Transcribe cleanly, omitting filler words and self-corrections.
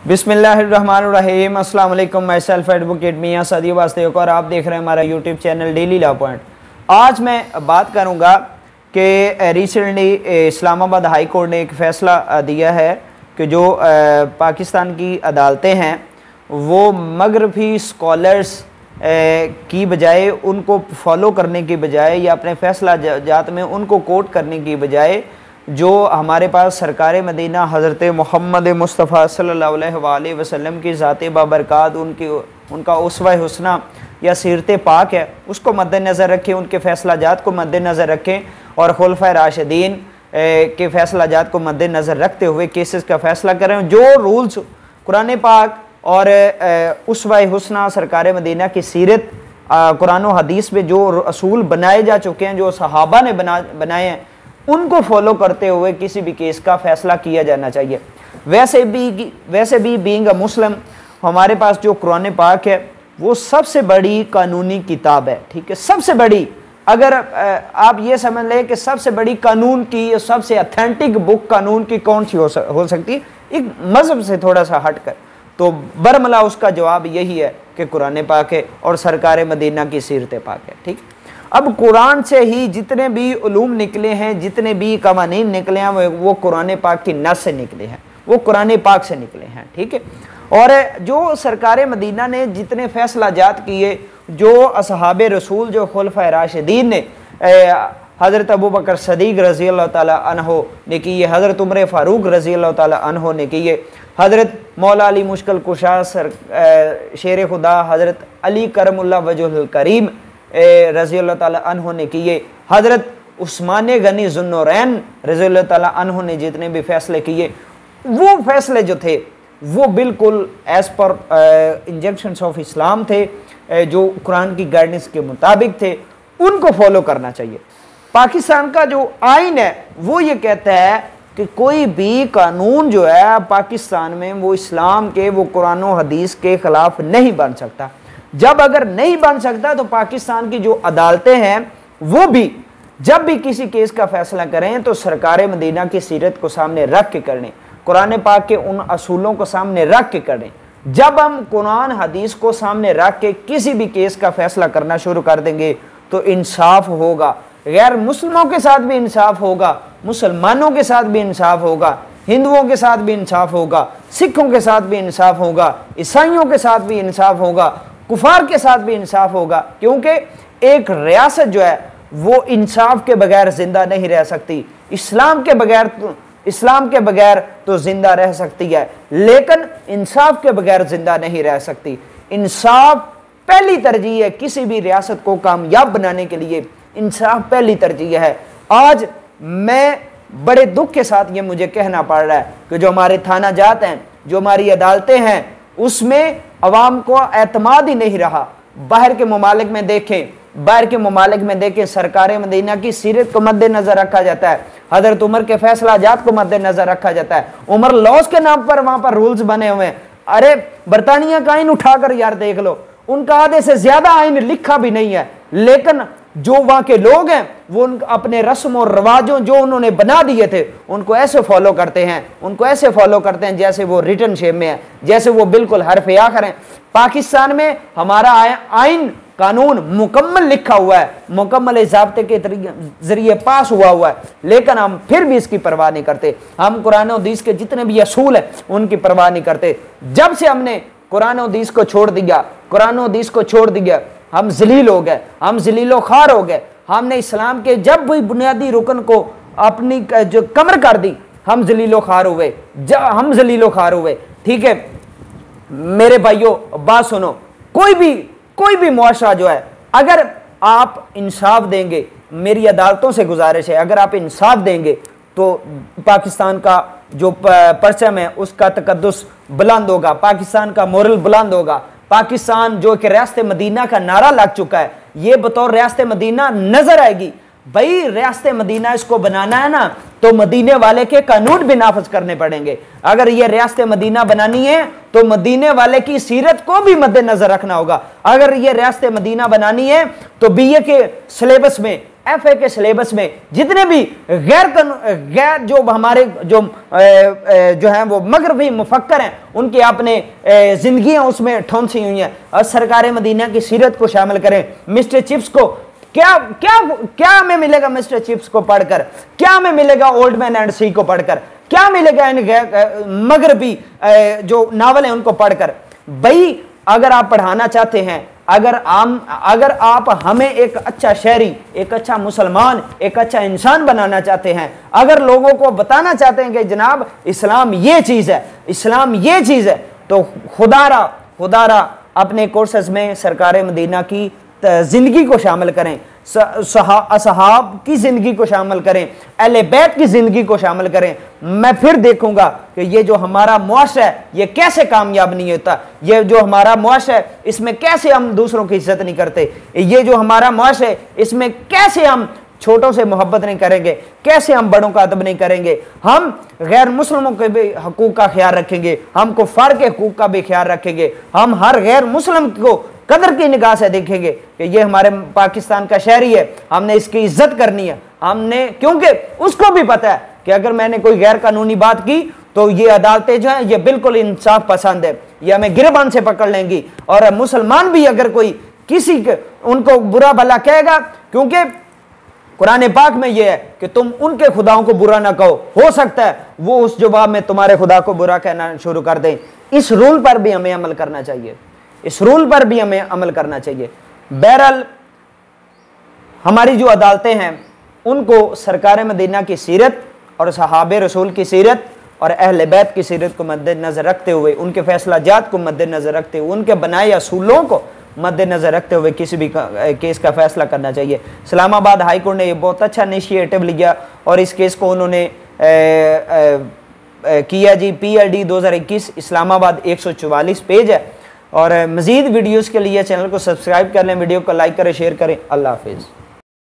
बिस्मिल्लाहिर्रहमानिर्रहीम। अस्सलाम वालेकुम। माई सेल्फ एडवोकेट मियां सदी वास्तव और आप देख रहे हैं हमारा YouTube channel daily law point. आज मैं बात करूंगा कि रिसेंटली इस्लामाबाद हाई कोर्ट ने एक फ़ैसला दिया है कि जो पाकिस्तान की अदालतें हैं वो मगरबी स्कॉलर्स की बजाय उनको फॉलो करने की बजाय या अपने फ़ैसला जात में उनको कोट करने की बजाय जो हमारे पास सरकार मदीना हज़रत मोहम्मद मुस्तफ़ा सल्लल्लाहु अलैहि वसल्लम की ज़ात बाबरकात उनका उस्वा हुस्ना या सीरत पाक है उसको मद्देनज़र रखें, उनके फ़ैसला जात को मद्देनज़र रखें और खुलफ़ाए राशिदीन के फ़ैसला जात को मद्देनज़र रखते हुए केसेस का फ़ैसला करें। जो रूल्स कुरान पाक और उस्वा हुस्ना सरकार मदीना की सीरत कुरान और हदीस में जो असूल बनाए जा चुके हैं, जो सहाबा ने बनाए हैं, उनको फॉलो करते हुए किसी भी केस का फैसला किया जाना चाहिए। वैसे भी बीइंग अ मुस्लिम हमारे पास जो कुरान पाक है वो सबसे बड़ी कानूनी किताब है। ठीक है, सबसे बड़ी, अगर आप ये समझ लें कि सबसे बड़ी कानून की, सबसे अथेंटिक बुक कानून की कौन सी हो सकती है एक मज़हब से थोड़ा सा हटकर, तो बरमला उसका जवाब यही है कि कुरान पाक है और सरकार मदीना की सीरत पाक है। ठीक, अब कुरान से ही जितने भी उलूम निकले हैं, जितने भी कवानीन निकले हैं वो कुरान पाक की नस से निकले हैं, वो कुरान पाक से निकले हैं। ठीक है, और जो सरकार मदीना ने जितने फैसला जात किए, जो असहाब रसूल, जो खुलफाए राशिदीन ने, हज़रत अबू बकर सदीक रज़ी अल्लाह ताला अन्हो ने किए, हज़रत उमर फ़ारूक रज़ी अल्लाह ताला अन्हो ने किए, हज़रत मौला अली मुश्किल कुशा शेर खुदा हज़रत अली करमुल्लाह वजहुल करीम रज़ी अल्लाह ताला अन्हो ने किए, हज़रत उस्मान गनी ज़ुन्नूरैन रज़ी अल्लाह ताला अन्हो ने जितने भी फ़ैसले किए, वो फ़ैसले जो थे वो बिल्कुल as per injections of Islam थे, जो कुरान की गाइडेंस के मुताबिक थे, उनको फॉलो करना चाहिए। पाकिस्तान का जो आइन है वो ये कहता है कि कोई भी कानून जो है पाकिस्तान में वो इस्लाम के, वो कुरान और हदीस के ख़िलाफ़ नहीं बन सकता। जब अगर नहीं बन सकता तो पाकिस्तान की जो अदालतें हैं वो भी जब भी किसी केस का फैसला करें तो सरकार मदीना की सीरत को सामने रख के करें, कुरान पाक के उन असूलों को सामने रख के करें। जब हम कुरान हदीस को सामने रख के किसी भी केस का फैसला करना शुरू कर देंगे तो इंसाफ होगा, गैर मुस्लिमों के साथ भी इंसाफ होगा, मुसलमानों के साथ भी इंसाफ होगा, हिंदुओं के साथ भी इंसाफ होगा, सिखों के साथ भी इंसाफ होगा, ईसाइयों के साथ भी इंसाफ होगा, कुफार के साथ भी इंसाफ होगा। क्योंकि एक रियासत जो है वो इंसाफ के बगैर जिंदा नहीं रह सकती। इस्लाम के बगैर तो जिंदा रह सकती है, लेकिन इंसाफ के बगैर जिंदा नहीं रह सकती। इंसाफ पहली तरजीह है किसी भी रियासत को कामयाब बनाने के लिए, इंसाफ पहली तरजीह है। आज मैं बड़े दुख के साथ ये मुझे कहना पड़ रहा है कि जो हमारे थाना जात हैं, जो हमारी अदालतें हैं, उसमें अवाम को एतमाद ही नहीं रहा। बाहर के ममालिक में देखें सरकार मदीना की सीरत को मद्देनजर रखा जाता है, हजरत उमर के फैसला जात को मद्देनजर रखा जाता है, उमर लॉस के नाम पर वहां पर रूल्स बने हुए हैं। अरे बरतानिया का आइन उठाकर यार देख लो, उनका आधे से ज्यादा आइन लिखा भी नहीं है, लेकिन जो वहां के लोग हैं वो अपने रस्म और रवाजों जो उन्होंने बना दिए थे उनको ऐसे फॉलो करते हैं जैसे वो रिटर्न शेप में है, जैसे वो बिल्कुल हरफ आखिर है। पाकिस्तान में हमारा आइन कानून मुकम्मल लिखा हुआ है, मुकम्मल ज़ाब्ते के जरिए पास हुआ है, लेकिन हम फिर भी इसकी परवाह नहीं करते। हम कुरान और हदीस के जितने भी असूल हैं उनकी परवाह नहीं करते। जब से हमने कुरान और हदीस को छोड़ दिया हम जलील हो गए, हम जलीलो खार हो गए। हमने इस्लाम के जब भी बुनियादी रुकन को अपनी जो कमर कर दी हम जलीलो खार हुए। ठीक है मेरे भाइयों, बात सुनो, कोई भी मुआशरा जो है, अगर आप इंसाफ देंगे, मेरी अदालतों से गुजारिश है, अगर आप इंसाफ देंगे तो पाकिस्तान का जो परचम है उसका तकद्दुस बुलंद होगा, पाकिस्तान का मोरल बुलंद होगा। पाकिस्तान जो कि रियासत मदीना का नारा लग चुका है, ये बतौर रियासत मदीना नजर आएगी। भाई रियासत मदीना इसको बनाना है ना तो मदीने वाले के कानून भी नाफज करने पड़ेंगे। अगर ये रियासत मदीना बनानी है तो मदीने वाले की सीरत को भी मद्देनजर रखना होगा। अगर ये रियासत मदीना बनानी है तो बीए के सिलेबस में FA के सिलेबस में जितने भी गैर जो हमारे जो है वो मगरबी मुफक्कर हैं, उनकी आपने जिंदगियां उसमें ठौंसी हुई हैं। और सरकार मदीना की सीरत को शामिल करें। मिस्टर चिप्स को क्या क्या क्या हमें मिलेगा मिस्टर चिप्स को पढ़कर? क्या हमें मिलेगा ओल्ड मैन एंड सी को पढ़कर? क्या मिलेगा इन मगरबी जो नावल हैं उनको पढ़कर? भाई अगर आप पढ़ाना चाहते हैं, अगर आप हमें एक अच्छा शहरी, एक अच्छा मुसलमान, एक अच्छा इंसान बनाना चाहते हैं, अगर लोगों को बताना चाहते हैं कि जनाब इस्लाम ये चीज़ है, इस्लाम ये चीज़ है, तो खुदारा अपने कोर्सेज में सरकार मदीना की ज़िंदगी को शामिल करें, असहाब की ज़िंदगी को शामिल करें, अहले बैत की ज़िंदगी को शामिल करें। मैं फिर देखूंगा कि ये जो हमारा मुआशरा है ये कैसे कामयाब नहीं होता, ये जो हमारा मुआशरा है इसमें कैसे हम दूसरों की इज्जत नहीं करते, ये जो हमारा मुआशरा है इसमें कैसे हम छोटों से मोहब्बत नहीं करेंगे, कैसे हम बड़ों का अदब नहीं करेंगे, हम गैर मुस्लिमों के भी हकूक का ख्याल रखेंगे, हम कुफार के हकूक का भी ख्याल रखेंगे, हम हर गैर मुस्लिम को कदर की निगाह से देखेंगे कि ये हमारे पाकिस्तान का शहरी है, हमने इसकी इज्जत करनी है। हमने, क्योंकि उसको भी पता है कि अगर मैंने कोई गैर कानूनी बात की तो ये अदालतें जो हैं ये बिल्कुल इंसाफ पसंद है, ये हमें गिरबान से पकड़ लेंगी। और मुसलमान भी अगर कोई किसी के उनको बुरा भला कहेगा, क्योंकि कुरान पाक में यह है कि तुम उनके खुदाओं को बुरा ना कहो, हो सकता है वो उस जवाब में तुम्हारे खुदा को बुरा कहना शुरू कर दें। इस रूल पर भी हमें अमल करना चाहिए, इस रूल पर भी हमें अमल करना चाहिए। बहरहाल हमारी जो अदालतें हैं उनको सरकार मदीना की सीरत और सहाबे रसूल की सीरत और अहले बैत की सीरत को मद्देनजर रखते हुए, उनके फैसला जात को मद्देनजर रखते हुए, उनके बनाए असूलों को मद्देनजर रखते हुए किसी भी केस का फैसला करना चाहिए। इस्लामाबाद हाई कोर्ट ने ये बहुत अच्छा इनिशिएटिव लिया और इस केस को उन्होंने किया जी। PLD 2021 इस्लामाबाद 144 पेज है। और मज़ीद वीडियोज़ के लिए चैनल को सब्सक्राइब कर लें, वीडियो को लाइक करें, शेयर करें। अल्लाह हाफिज़।